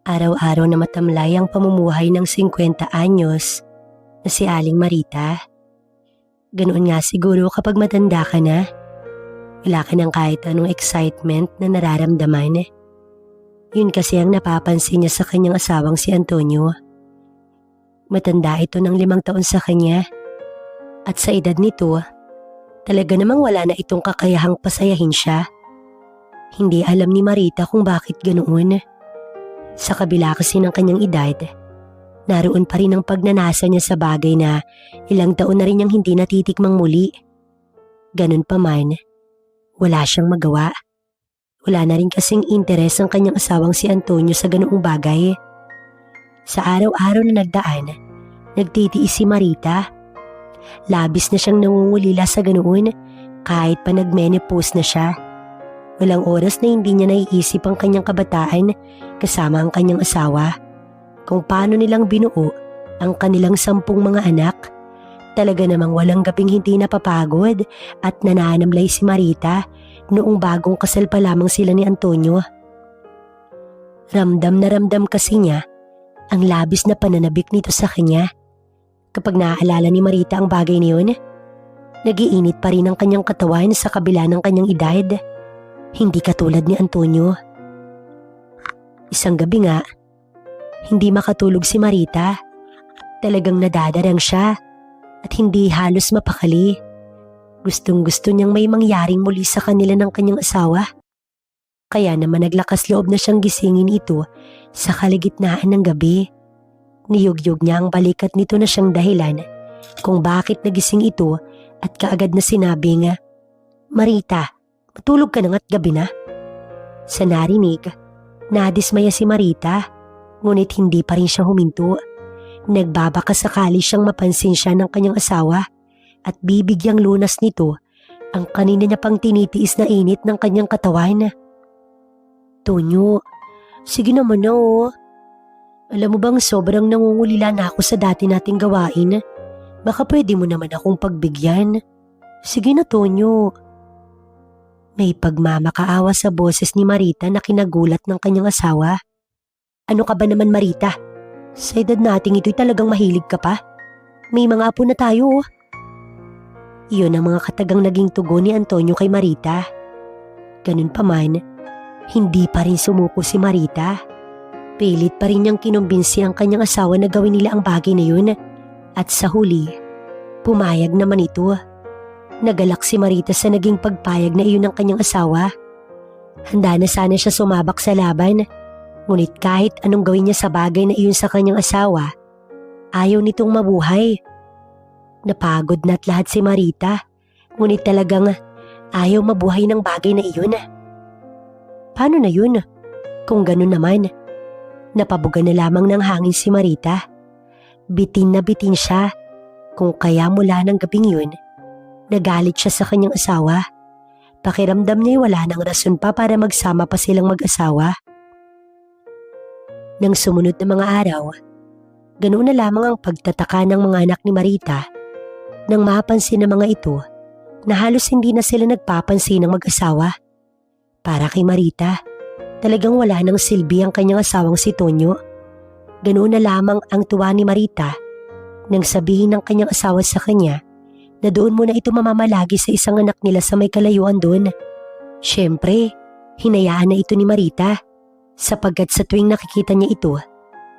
Araw-araw na matamlay ang pamumuhay ng 50 anyos na si Aling Marita. Ganoon nga siguro kapag matanda ka na. Wala ka ng kahit anong excitement na nararamdaman. Yun kasi ang napapansin niya sa kanyang asawang si Antonio. Matanda ito ng 5 taon sa kanya. At sa edad nito, talaga namang wala na itong kakayahang pasayahin siya. Hindi alam ni Marita kung bakit ganoon. Sa kabila kasi ng kanyang edad, naroon pa rin ang pagnanasa niya sa bagay na ilang taon na rin niyang hindi natitikmang muli. Ganun pa man, wala siyang magawa. Wala na rin kasing interes ang kanyang asawang si Antonio sa ganoong bagay. Sa araw-araw na nagdaan, nagtitiis si Marita. Labis na siyang nangungulila sa ganoon kahit pa nag-menopause na siya. Walang oras na hindi niya naiisip ang kanyang kabataan kasama ang kanyang asawa. Kung paano nilang binuo ang kanilang 10 mga anak. Talaga namang walang gabing hindi napapagod at nananamlay si Marita noong bagong kasal pa lamang sila ni Antonio. Ramdam na ramdam kasi niya ang labis na pananabik nito sa kanya. Kapag naaalala ni Marita ang bagay na yun, nagiinit pa rin ang kanyang katawan sa kabila ng kanyang edad. Hindi katulad ni Antonio. Isang gabi nga, hindi makatulog si Marita. Talagang nadadarang siya at hindi halos mapakali. Gustong-gusto niyang may mangyaring muli sa kanila ng kanyang asawa. Kaya naman naglakas loob na siyang gisingin ito sa kalagitnaan ng gabi. Niyugyug niya ang balikat nito na siyang dahilan kung bakit nagising ito at kaagad na sinabi nga, "Marita, matulog ka na nga't gabi na." Sa narinig, nadismaya si Marita, ngunit hindi pa rin siya huminto. Nagbabaka sakali siyang mapansin siya ng kanyang asawa at bibigyang lunas nito ang kanina niya pang tinitiis na init ng kanyang katawan. "Tonyo, sige naman na oh. Alam mo bang sobrang nangungulila na ako sa dati nating gawain? Baka pwede mo naman akong pagbigyan. Sige na Tonyo." May pagmamakaawa sa boses ni Marita na kinagulat ng kanyang asawa. "Ano ka ba naman Marita? Sa edad nating ito'y talagang mahilig ka pa? May mga apo na tayo oh." Iyon ang mga katagang naging tugon ni Antonio kay Marita. Ganun pa man, hindi pa rin sumuko si Marita. Pilit pa rin niyang kinumbinsi ang kanyang asawa na gawin nila ang bagay na yun. At sa huli, pumayag naman ito. Nagalak si Marita sa naging pagpayag na iyon ng kanyang asawa. Handa na sana siya sumabak sa laban. Ngunit kahit anong gawin niya sa bagay na iyon sa kanyang asawa, ayaw nitong mabuhay. Napagod na't lahat si Marita, ngunit talagang ayaw mabuhay ng bagay na iyon. Paano na yun? Kung ganun naman, napabuga na lamang ng hangin si Marita. Bitin na bitin siya, kung kaya mula ng gabing yun, nagalit siya sa kanyang asawa. Pakiramdam niya wala nang rason pa para magsama pa silang mag-asawa. Nang sumunod na mga araw, ganoon na lamang ang pagtataka ng mga anak ni Marita nang mapansin ng mga ito na halos hindi na sila nagpapansin ng mag-asawa. Para kay Marita, talagang wala nang silbi ang kanyang asawang si Tonyo. Ganoon na lamang ang tuwa ni Marita nang sabihin ng kanyang asawa sa kanya na doon muna ito mamamalagi sa isang anak nila sa may kalayuan doon. Siyempre, hinayaan na ito ni Marita sapagkat sa tuwing nakikita niya ito,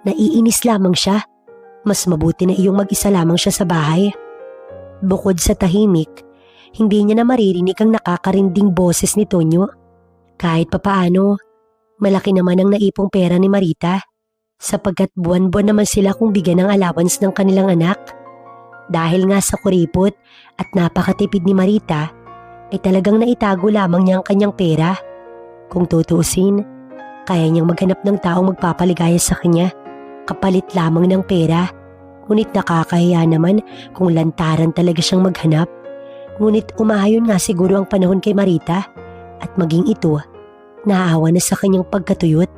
naiinis lamang siya. Mas mabuti na iyong mag-isa lamang siya sa bahay. Bukod sa tahimik, hindi niya na maririnig ang nakakarinding boses ni Tonyo. Kahit papaano, malaki naman ang naipong pera ni Marita sapagkat buwan-buwan naman sila kung bigyan ng allowance ng kanilang anak. Dahil nga sa kuripot at napakatipid ni Marita, ay talagang naitago lamang niya ang kanyang pera. Kung tutuusin, kaya niyang maghanap ng taong magpapaligaya sa kanya, kapalit lamang ng pera. Ngunit nakakahiya naman kung lantaran talaga siyang maghanap. Ngunit umayon nga siguro ang panahon kay Marita at maging ito, naawa na sa kanyang pagkatuyot.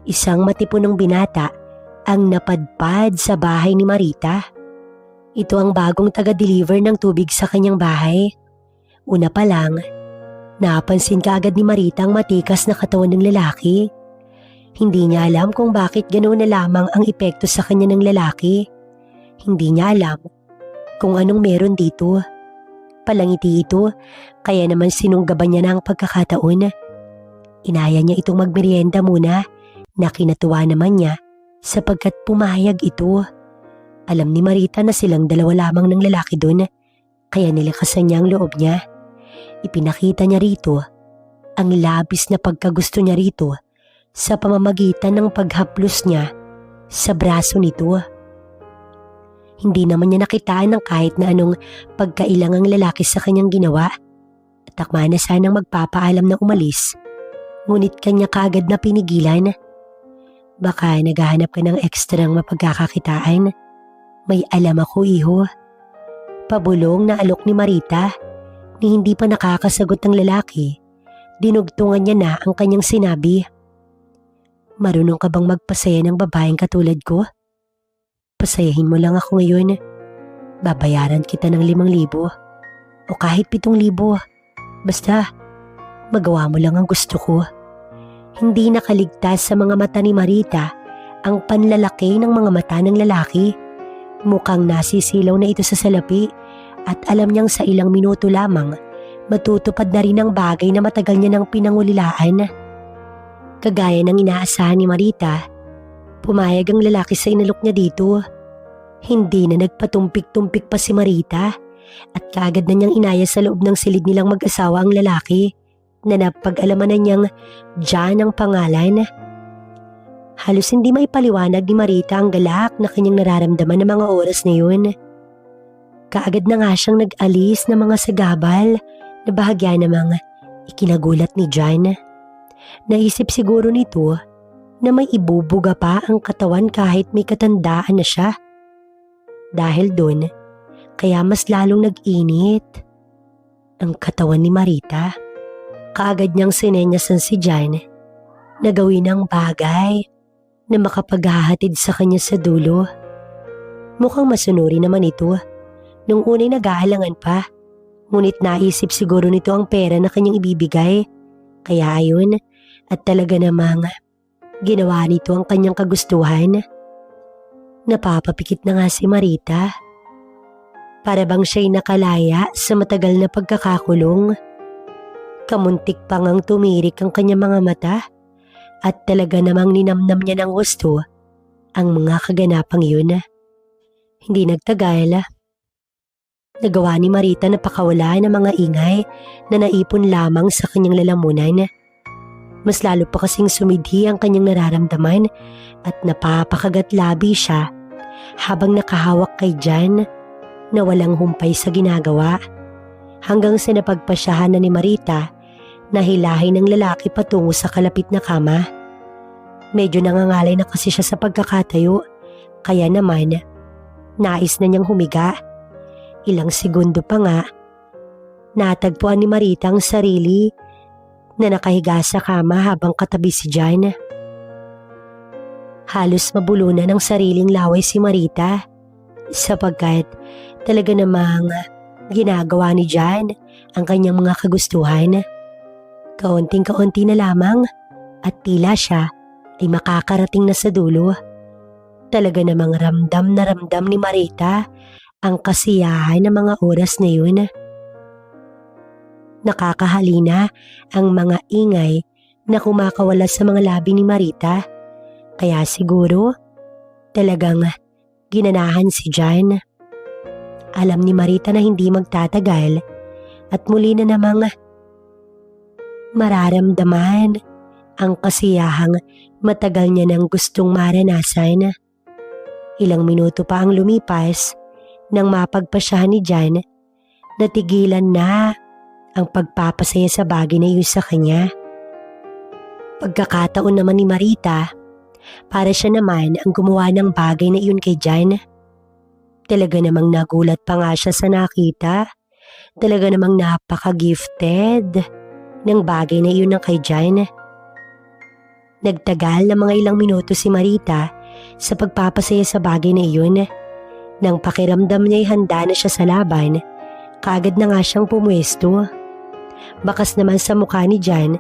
Isang matipunong binata ang napadpad sa bahay ni Marita. Ito ang bagong taga-deliver ng tubig sa kanyang bahay. Una pa lang, napansin kaagad ni Marita ang matikas na katawan ng lalaki. Hindi niya alam kung bakit ganoon na lamang ang epekto sa kanya ng lalaki. Hindi niya alam kung anong meron dito. Palangiti ito, kaya naman sinunggaban niya na ang pagkakataon. Inaya niya itong magmerienda muna na kinatuwa naman niya sapagkat pumayag ito. Alam ni Marita na silang dalawa lamang ng lalaki doon, kaya nilakasan niya ang loob niya. Ipinakita niya rito ang labis na pagkagusto niya rito sa pamamagitan ng paghaplos niya sa braso nito. Hindi naman niya nakitaan ng kahit na anong pagkailangang lalaki sa kanyang ginawa at akma na sanang magpapaalam na umalis. Ngunit kanya kaagad na pinigilan. Baka naghahanap ka ng ekstrang mapagkakakitaan. May alam ako, iho. Pabulong na alok ni Marita ni hindi pa nakakasagot ng lalaki. Dinugtungan niya na ang kanyang sinabi. Marunong ka bang magpasaya ng babaeng katulad ko? Pasayahin mo lang ako ngayon. Babayaran kita ng 5,000 o kahit 7,000. Basta, magawa mo lang ang gusto ko. Hindi nakaligtas sa mga mata ni Marita ang panlalaki ng mga mata ng lalaki. Mukhang nasisilaw na ito sa salapi at alam niyang sa ilang minuto lamang matutupad na rin ang bagay na matagal niya nang pinangulilaan. Kagaya ng inaasahan ni Marita, pumayag ang lalaki sa inalok niya dito. Hindi na nagpatumpik-tumpik pa si Marita at kaagad na niyang inaya sa loob ng silid nilang mag-asawa ang lalaki na napag-alaman na niyang John ang pangalan. Halos hindi maipaliwanag ni Marita ang galak na kanyang nararamdaman ng mga oras na yun. Kaagad na nga siyang nag-alis ng mga sagabal na bahagya namang ikinagulat ni John. Naisip siguro nito na may ibubuga pa ang katawan kahit may katandaan na siya. Dahil doon, kaya mas lalong nag-init ang katawan ni Marita. Kaagad niyang sinenyasan si John na gawin ang bagay na makapaghahatid sa kanya sa dulo. Mukhang masunuri naman ito nung unay nag-aalangan pa. Ngunit naisip siguro nito ang pera na kanyang ibibigay. Kaya ayun, at talaga namang ginawa nito ang kanyang kagustuhan. Napapapikit na nga si Marita. Para bang siya'y nakalaya sa matagal na pagkakakulong. Kamuntik pa ngang tumirik ang kanyang mga mata at talaga namang ninamnam niya ng gusto ang mga kaganapang yun. Hindi nagtagal. Nagawa ni Marita na pakawala ng mga ingay na naipon lamang sa kanyang lalamunan. Mas lalo pa kasing sumidhi ang kanyang nararamdaman at napapakagat-labi siya habang nakahawak kay John na walang humpay sa ginagawa. Hanggang sa napagpasyahan na ni Marita na hilahin ng lalaki patungo sa kalapit na kama. Medyo nangangalay na kasi siya sa pagkakatayo, kaya naman nais na niyang humiga. Ilang segundo pa nga, natagpuan ni Marita ang sarili na nakahiga sa kama habang katabi si John. Halos mabulunan ng sariling laway si Marita sapagkat talaga namang ginagawa ni John ang kanyang mga kagustuhan. Kaunting-kaunti na lamang at tila siya ay makakarating na sa dulo. Talaga namang ramdam na ramdam ni Marita ang kasiyahan ng mga oras na yun. Nakakahalina ang mga ingay na kumakawala sa mga labi ni Marita. Kaya siguro talagang ginanahan si John. Alam ni Marita na hindi magtatagal at muli na namang mararamdaman ang kasiyahang matagal niya nang gustong maranasan. Ilang minuto pa ang lumipas nang mapagpasyahan ni John na tigilan na ang pagpapasaya sa bagay na iyon sa kanya. Pagkakataon naman ni Marita, para siya naman ang gumawa ng bagay na iyon kay John. Talaga namang nagulat pa nga siya sa nakita. Talaga namang napaka-gifted ng bagay na iyon ng kay John. Nagtagal na mga ilang minuto si Marita sa pagpapasaya sa bagay na iyon. Nang pakiramdam niya'y handa na siya sa laban, kaagad na nga siyang pumwesto. Bakas naman sa mukha ni John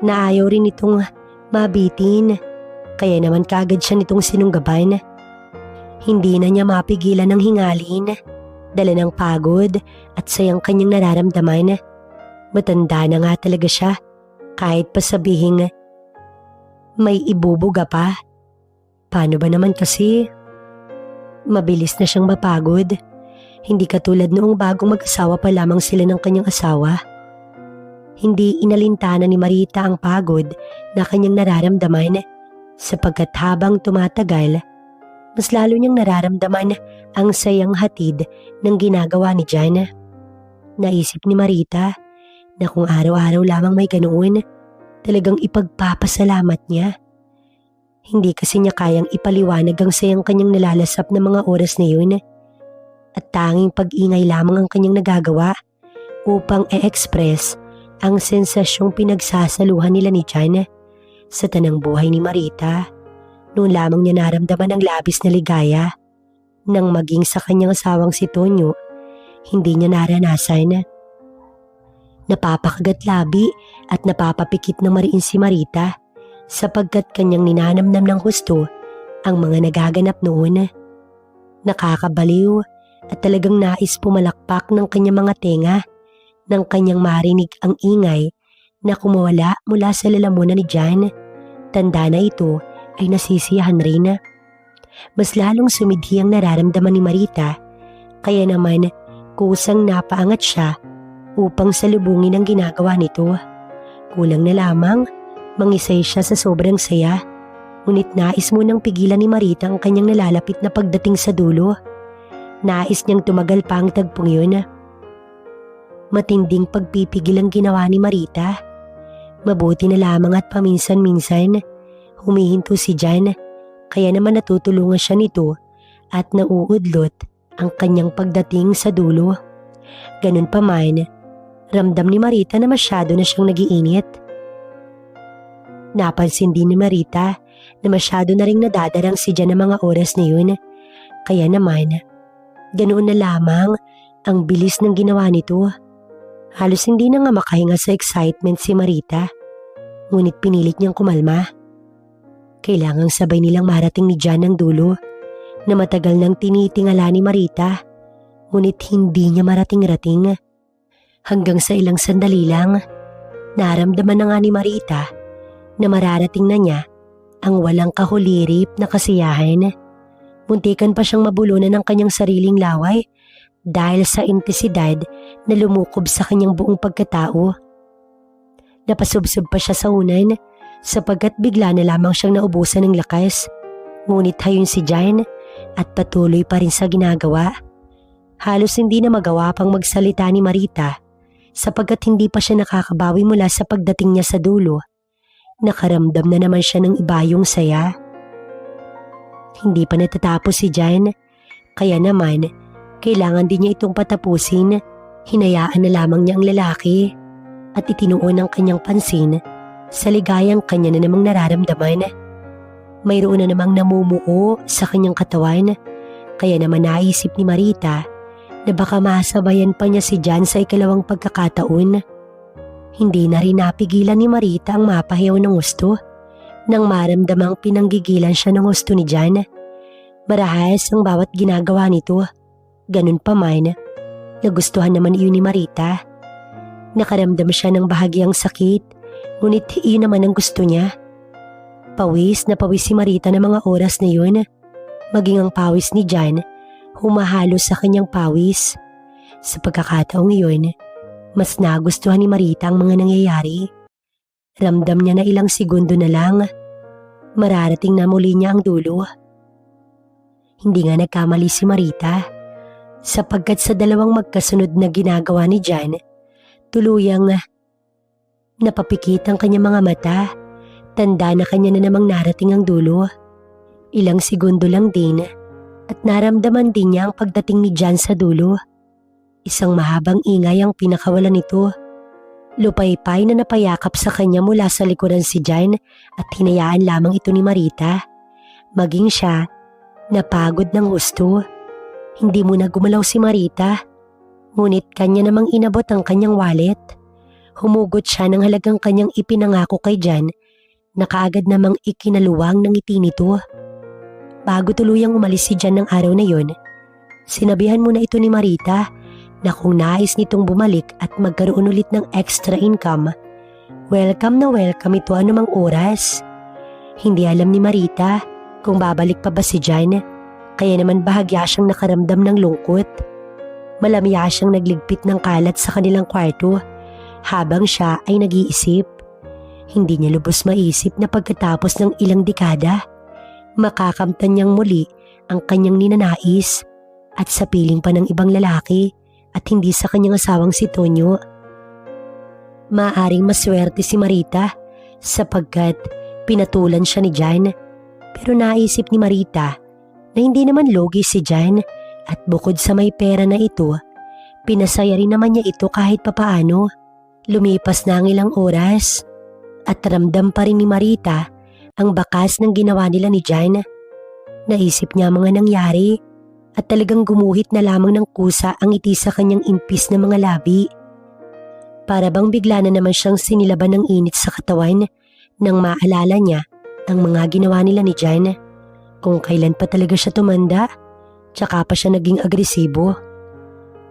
na ayaw rin itong mabitin Kaya naman kaagad siya nitong sinunggaban. Hindi na niya mapigilan ng hingalin, dala ng pagod at sayang kanyang nararamdaman. Matanda na nga talaga siya, kahit pa sabihing may ibubuga pa. Paano ba naman kasi? Mabilis na siyang mapagod. Hindi katulad noong bagong mag-asawa pa lamang sila ng kanyang asawa. Hindi inalintana ni Marita ang pagod na kanyang nararamdaman sapagkat habang tumatagal, mas lalo niyang nararamdaman ang sayang hatid ng ginagawa ni Jan. Naisip ni Marita na kung araw-araw lamang may ganoon, talagang ipagpapasalamat niya. Hindi kasi niya kayang ipaliwanag ang sayang kanyang nalalasap na mga oras na yun at tanging pag-ingay lamang ang kanyang nagagawa upang e-express ang sensasyong pinagsasaluhan nila ni Jan sa tanang buhay ni Marita. Noon lamang niya naramdaman ang labis na ligaya nang maging sa kanyang asawang si Tonyo, hindi niya naranasan. Napapakagat labi at napapapikit ng mariin si Marita sapagkat kanyang ninanamnam ng husto ang mga nagaganap noon. Nakakabaliw at talagang nais pumalakpak ng kanyang mga tenga nang kanyang marinig ang ingay na kumawala mula sa lalamunan ni Jan. Tanda na ito ay nasisiyahan rin. Mas lalong sumidhi ang nararamdaman ni Marita, kaya naman kusang napaangat siya upang salubungin ang ginagawa nito. Kulang na lamang mangisay siya sa sobrang saya, ngunit nais munang pigilan ni Marita ang kanyang nalalapit na pagdating sa dulo. Nais niyang tumagal pa ang tagpong yun. Matinding pagpipigil ang ginawa ni Marita. Mabuti na lamang at paminsan-minsan humihinto si Jan, kaya naman natutulungan siya nito at nauudlot ang kanyang pagdating sa dulo. Ganun pa man, ramdam ni Marita na masyado na siyang nagiinit. Napansin din ni Marita na masyado na ring nadadarang si Jan ng mga oras na yun, kaya naman ganoon na lamang ang bilis ng ginawa nito. Halos hindi na nga makahinga sa excitement si Marita, ngunit pinilit niyang kumalma. Kailangang sabay nilang marating ni Jan ang dulo na matagal nang tinitingala ni Marita, ngunit hindi niya marating-rating. Hanggang sa ilang sandali lang, naramdaman na nga ni Marita na mararating na niya ang walang kahulirip na kasiyahan. Muntikan pa siyang mabulunan ng kanyang sariling laway dahil sa intensidad na lumukob sa kanyang buong pagkatao. Napasubsob pa siya sa unan sapagkat bigla na lamang siyang naubusan ng lakas. Ngunit hayon si Jan at patuloy pa rin sa ginagawa. Halos hindi na magawa pang magsalita ni Marita sapagkat hindi pa siya nakakabawi mula sa pagdating niya sa dulo. Nakaramdam na naman siya ng ibayong saya. Hindi pa natatapos si Jan, kaya naman kailangan din niya itong patapusin. Hinayaan na lamang niya ang lalaki at itinuon ang kanyang pansin sa ligayang kanya na namang nararamdaman. Mayroon na namang namumuo sa kanyang katawan, kaya naman naisip ni Marita na baka masabayan pa niya si Jan sa ikalawang pagkakataon. Hindi na rin napigilan ni Marita ang mapahiyaw ng gusto nang maramdamang pinanggigilan siya ng gusto ni Jan. Marahas ang bawat ginagawa nito. Ganun pa man, nagustuhan naman iyon ni Marita. Nakaramdam siya ng bahagyang sakit, ngunit iyon naman ang gusto niya. Pawis na pawis si Marita ng mga oras na yun. Maging ang pawis ni Jan, humahalo sa kanyang pawis. Sa pagkakataong iyon, mas nagustuhan ni Marita ang mga nangyayari. Ramdam niya na ilang segundo na lang, mararating na muli niya ang dulo. Hindi nga nagkamali si Marita, sapagkat sa dalawang magkasunod na ginagawa ni Jan, tuluyang napapikit ang kanyang mga mata. Tanda na kanya na namang narating ang dulo. Ilang segundo lang din at naramdaman din niya ang pagdating ni Jan sa dulo. Isang mahabang ingay ang pinakawalan nito. Lupaypay na napayakap sa kanya mula sa likuran si Jan at hinayaan lamang ito ni Marita. Maging siya, napagod ng gusto. Hindi muna gumalaw si Marita, ngunit kanya namang inabot ang kanyang wallet. Humugot siya ng halagang kanyang ipinangako kay Jan na kaagad namang ikinaluwang ng ngiti nito. Bago tuluyang umalis si Jan ng araw na yon, sinabihan muna ito ni Marita na kung nais nitong bumalik at magkaroon ulit ng extra income, welcome na welcome ito anumang oras. Hindi alam ni Marita kung babalik pa ba si Jan, kaya naman bahagya siyang nakaramdam ng lungkot. Malamya siyang nagligpit ng kalat sa kanilang kwarto habang siya ay nag-iisip. Hindi niya lubos maisip na pagkatapos ng ilang dekada, makakamtan niyang muli ang kanyang ninanais at sa piling pa ng ibang lalaki at hindi sa kanyang asawang si Tonyo. Maaaring maswerte si Marita sapagkat pinatulan siya ni Jan, pero naisip ni Marita na hindi naman logi si Jan at bukod sa may pera na ito, pinasaya rin naman niya ito kahit papaano. Lumipas na ang ilang oras at ramdam pa rin ni Marita ang bakas ng ginawa nila ni Jan. Naisip niya mga nangyari at talagang gumuhit na lamang ng kusa ang ngiti sa kanyang impis na mga labi. Para bang bigla na naman siyang sinilaban ng init sa katawan nang maalala niya ang mga ginawa nila ni Jan. Kung kailan pa talaga siya tumanda, tsaka pa siya naging agresibo.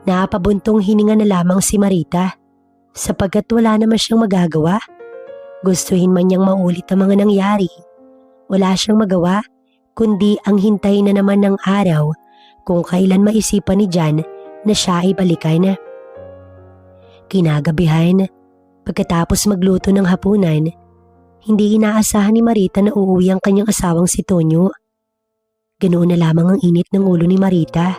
Napabuntong hininga na lamang si Marita sapagkat wala naman siyang magagawa. Gustuhin man niyang maulit ang mga nangyari, wala siyang magawa kundi ang hintayin na naman ng araw kung kailan maisipan ni Jan na siya ay balikan. Kinagabihan, pagkatapos magluto ng hapunan, hindi inaasahan ni Marita na uuwi ang kanyang asawang si Tonyo. Ganoon na lamang ang init ng ulo ni Marita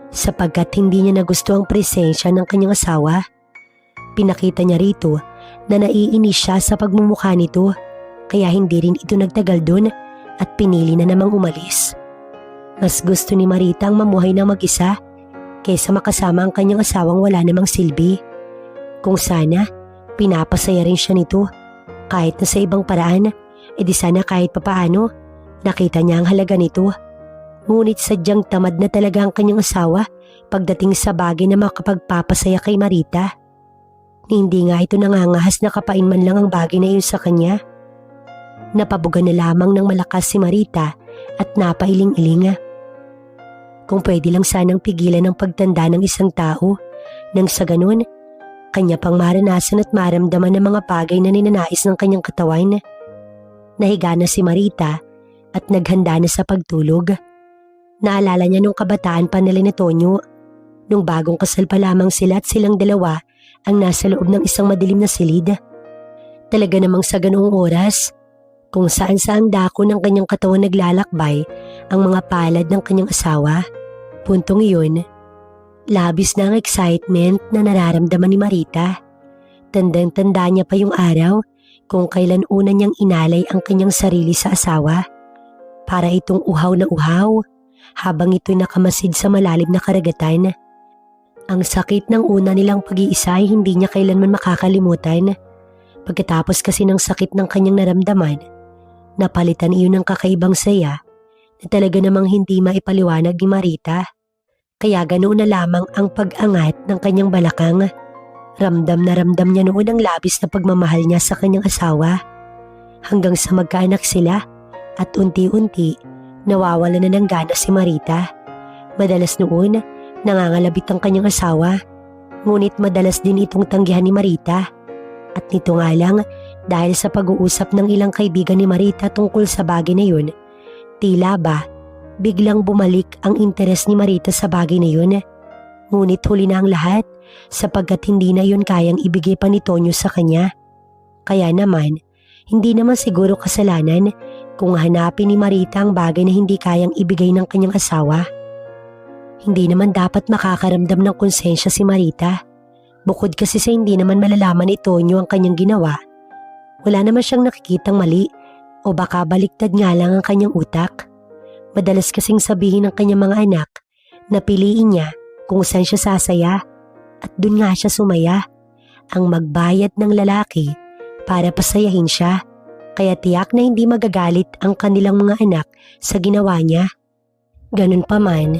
sapagkat hindi niya nagusto ang presensya ng kanyang asawa. Pinakita niya rito na naiinis siya sa pagmumukha nito, kaya hindi rin ito nagtagal doon at pinili na namang umalis. Mas gusto ni Marita ang mamuhay ng mag-isa kaysa makasama ang kanyang asawang wala namang silbi. Kung sana, pinapasaya rin siya nito kahit na sa ibang paraan, edi sana kahit papaano nakita niya ang halaga nito. Ngunit sadyang tamad na talaga ang kanyang asawa pagdating sa bagay na makapagpapasaya kay Marita. Hindi nga ito nangangahas na kapain man lang ang bagay na iyon sa kanya. Napabuga na lamang ng malakas si Marita at napailing-iling. Kung pwede lang sanang pigilan ang pagtanda ng isang tao, nang sa ganun, kanya pang maranasan at maramdaman ng mga bagay na ninanais ng kanyang katawan. Nahiga na si Marita at naghanda na sa pagtulog. Naalala niya nung kabataan pa nila ni Tonyo, nung bagong kasal pa lamang sila at silang dalawa ang nasa loob ng isang madilim na silid. Talaga namang sa ganoong oras, kung saan-saan dako ng kanyang katawan naglalakbay ang mga palad ng kanyang asawa. Puntong iyon, labis na ang excitement na nararamdaman ni Marita. Tandang-tanda niya pa yung araw kung kailan una niyang inalay ang kanyang sarili sa asawa. Para itong uhaw na uhaw habang ito'y nakamasid sa malalim na karagatan. Ang sakit ng una nilang pag-iisa ay hindi niya kailanman makakalimutan. Pagkatapos kasi ng sakit ng kanyang naramdaman, napalitan iyon ng kakaibang saya na talaga namang hindi maipaliwanag ni Marita. Kaya ganoon na lamang ang pag-angat ng kanyang balakang. Ramdam na ramdam niya noon ang labis na pagmamahal niya sa kanyang asawa. Hanggang sa magkaanak sila at unti-unti nawawala na ng gana si Marita. Madalas noon, nangangalabit ang kanyang asawa, ngunit madalas din itong tanggihan ni Marita. At nito nga lang, dahil sa pag-uusap ng ilang kaibigan ni Marita tungkol sa bagay na yun, tila ba, biglang bumalik ang interes ni Marita sa bagay na yun. Ngunit huli na ang lahat sapagkat hindi na yun kayang ibigay pa ni Tonyo sa kanya. Kaya naman, hindi naman siguro kasalanan kung hanapin ni Marita ang bagay na hindi kayang ibigay ng kanyang asawa. Hindi naman dapat makakaramdam ng konsensya si Marita. Bukod kasi sa hindi naman malalaman ni Tonyo ang kanyang ginawa, wala naman siyang nakikitang mali o baka baliktad nga lang ang kanyang utak. Madalas kasing sabihin ng kanyang mga anak na piliin niya kung saan siya sasaya at dun nga siya sumaya, ang magbayad ng lalaki para pasayahin siya. Kaya tiyak na hindi magagalit ang kanilang mga anak sa ginawa niya. Ganun pa man,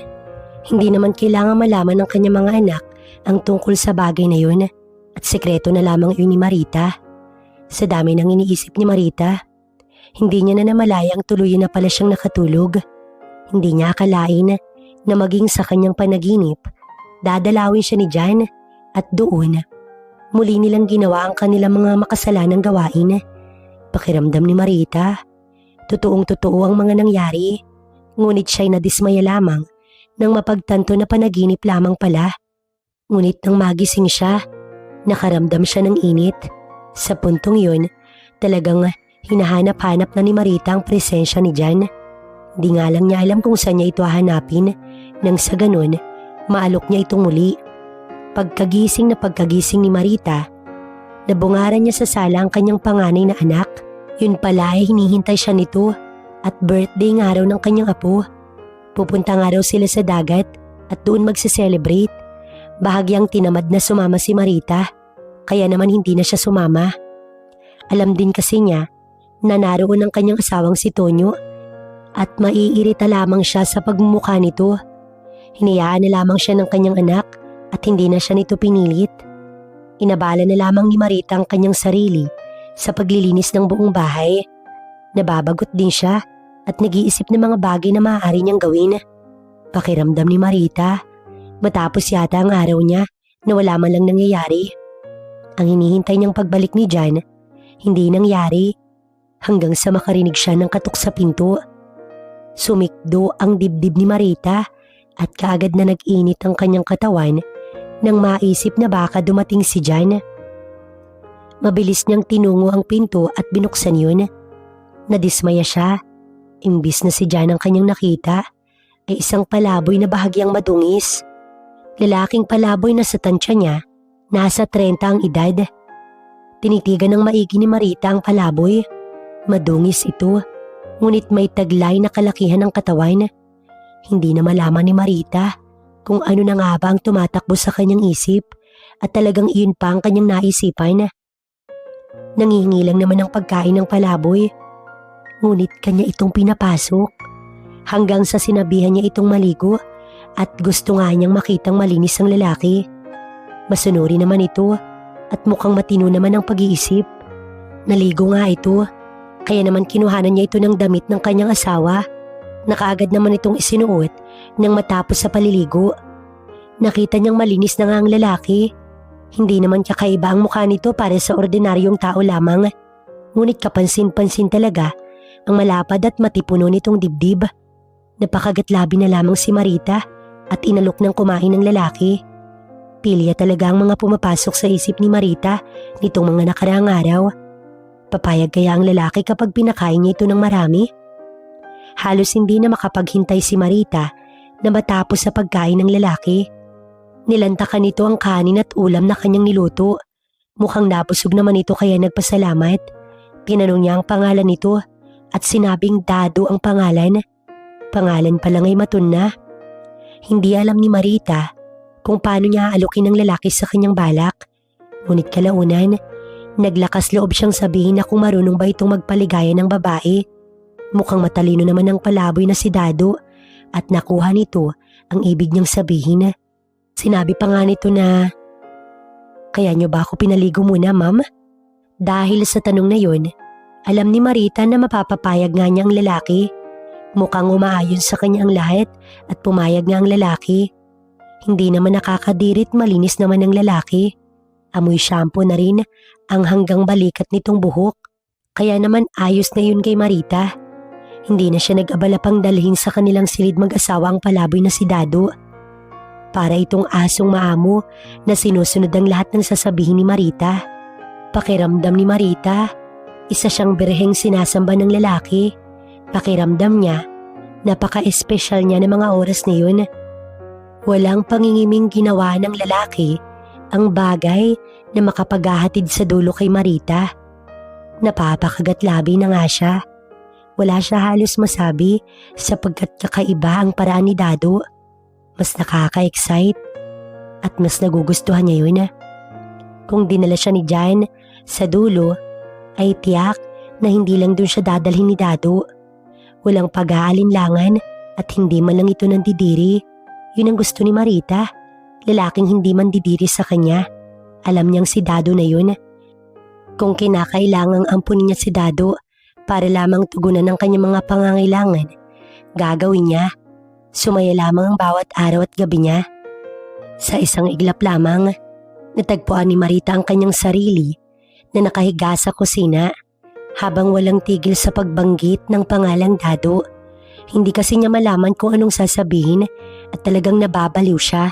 hindi naman kailangan malaman ng kanyang mga anak ang tungkol sa bagay na yun at sekreto na lamang yun ni Marita. Sa dami ng iniisip ni Marita, Hindi niya na namalayang tuluyan na pala siyang nakatulog. Hindi niya akalain na maging sa kanyang panaginip, dadalawin siya ni Jan at doon, muli nilang ginawa ang kanilang mga makasalanang gawain. Pakiramdam ni Marita, totoong-totoo ang mga nangyari, ngunit siya'y nadismaya lamang nang mapagtanto na panaginip lamang pala. Ngunit nang magising siya, nakaramdam siya ng init. Sa puntong yun, talagang hinahanap-hanap na ni Marita ang presensya ni Jan. Di nga lang niya alam kung saan niya ito hahanapin nang sa ganun, maalok niya itong muli. Pagkagising ni Marita, nabungaran niya sa sala ang kanyang panganay na anak. Yun pala ay hinihintay siya nito at birthday ng araw ng kanyang apo. Pupunta nga raw sila sa dagat at doon magse-celebrate. Bahagyang tinamad na sumama si Marita, kaya naman hindi na siya sumama. Alam din kasi niya na naroon ang kanyang asawang si Tonyo at maiirita lamang siya sa pagmumukha nito. Hinayaan na lamang siya ng kanyang anak at hindi na siya nito pinilit. Inabala na lamang ni Marita ang kanyang sarili sa paglilinis ng buong bahay. Nababagot din siya at nag-iisip ng mga bagay na maaari niyang gawin. Pakiramdam ni Marita, matapos yata ang araw niya na wala man lang nangyayari. Ang hinihintay niyang pagbalik ni Jan, hindi nangyari hanggang sa makarinig siya ng katok sa pinto. Sumikdo ang dibdib ni Marita at kaagad na nag-init ang kanyang katawan nang maisip na baka dumating si Jan. Mabilis niyang tinungo ang pinto at binuksan yun. Nadismaya siya. Imbis na si Jan ang kanyang nakita, ay isang palaboy na bahagyang madungis. Lalaking palaboy na sa tansya niya, nasa 30 ang edad. Tinitigan ng maigi ni Marita ang palaboy. Madungis ito, ngunit may taglay na kalakihan ng katawan. Hindi na malaman ni Marita kung ano na nga ba ang tumatakbo sa kanyang isip at talagang iyon pa ang kanyang naisipan. Nangihingi lang naman ng pagkain ng palaboy, ngunit kanya itong pinapasok hanggang sa sinabihan niya itong maligo at gusto nga niyang makitang malinis ang lalaki. Masunuri naman ito at mukhang matino naman ang pag-iisip. Naligo nga ito, kaya naman kinuhanan niya ito ng damit ng kanyang asawa. Nakaagad naman itong isinuot nang matapos sa paliligo. Nakita niyang malinis na nga ang lalaki. Hindi naman kakaiba ang mukha nito para sa ordinaryong tao lamang. Ngunit kapansin-pansin talaga ang malapad at matipuno nitong dibdib. Napakagatlabi na lamang si Marita at inalok ng kumain ng lalaki. Pilya talaga ang mga pumapasok sa isip ni Marita nitong mga nakaraang araw. Papayag kaya ang lalaki kapag pinakain niya ito ng marami? Halos hindi na makapaghintay si Marita na matapos sa pagkain ng lalaki. Nilantakan nito ang kanin at ulam na kanyang niluto. Mukhang nabusog naman ito kaya nagpasalamat. Tinanong niya ang pangalan nito at sinabing Dado ang pangalan. Pangalan pa lang ay matun na. Hindi alam ni Marita kung paano niya aalukin ang lalaki sa kanyang balak. Ngunit kalaunan, naglakas loob siyang sabihin na kung marunong ba itong magpaligaya ng babae. Mukhang matalino naman ang palaboy na si Dado at nakuha nito ang ibig niyang sabihin. Sinabi pa nga nito na, "Kaya niyo ba ako pinaligo muna, ma'am?" Dahil sa tanong na yun, alam ni Marita na mapapapayag nga niya ang lalaki. Mukhang umaayon sa kanya ang lahat at pumayag nga ang lalaki. Hindi naman nakakadirit, malinis naman ang lalaki. Amoy shampoo na rin ang hanggang balikat nitong buhok. Kaya naman ayos na yun kay Marita. Hindi na siya nag-abala pang dalhin sa kanilang silid mag-asawa ang palaboy na si Dado. Para itong asong maamo na sinusunod ang lahat ng sasabihin ni Marita. Pakiramdam ni Marita, isa siyang birheng sinasamba ng lalaki. Pakiramdam niya, napaka-espesyal niya ng mga oras na yun. Walang pangingiming ginawa ng lalaki ang bagay na makapaghahatid sa dulo kay Marita. Napapakagatlabi na nga siya. Wala siya halos masabi sapagkat kakaiba ang paraan ni Dado. Mas nakaka-excite at mas nagugustuhan niya yun. Kung dinala siya ni Jan sa dulo, ay tiyak na hindi lang dun siya dadalhin ni Dado. Walang pag-aalinlangan at hindi man lang ito nandidiri. Yun ang gusto ni Marita, lalaking hindi man didiri sa kanya. Alam niyang si Dado na yun. Kung kinakailangang ampunin niya si Dado, para lamang tugunan ng kanyang mga pangangailangan. Gagawin niya. Sumaya lamang ang bawat araw at gabi niya. Sa isang iglap lamang, natagpuan ni Marita ang kanyang sarili na nakahiga sa kusina habang walang tigil sa pagbanggit ng pangalang Dado. Hindi kasi niya malaman kung anong sasabihin at talagang nababaliw siya.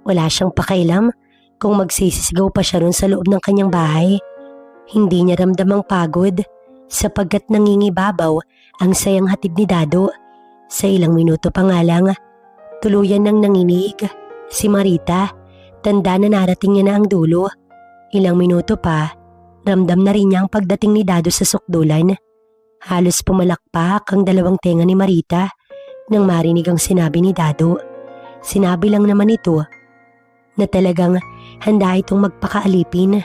Wala siyang pakialam kung magsisisigaw pa siya ron sa loob ng kanyang bahay. Hindi niya ramdamang pagod sapagkat nangingibabaw ang sayang hatid ni Dado. Sa ilang minuto pa nga lang, tuluyan nang nanginig si Marita. Tanda na narating niya na ang dulo. Ilang minuto pa, ramdam na rin niya ang pagdating ni Dado sa sukdulan. Halos pumalakpak ang dalawang tenga ni Marita nang marinig ang sinabi ni Dado. Sinabi lang naman ito na talagang handa itong magpakaalipin.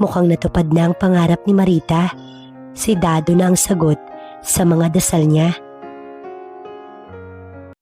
Mukhang natupad na ang pangarap ni Marita. Si Dado na ang sagot sa mga dasal niya.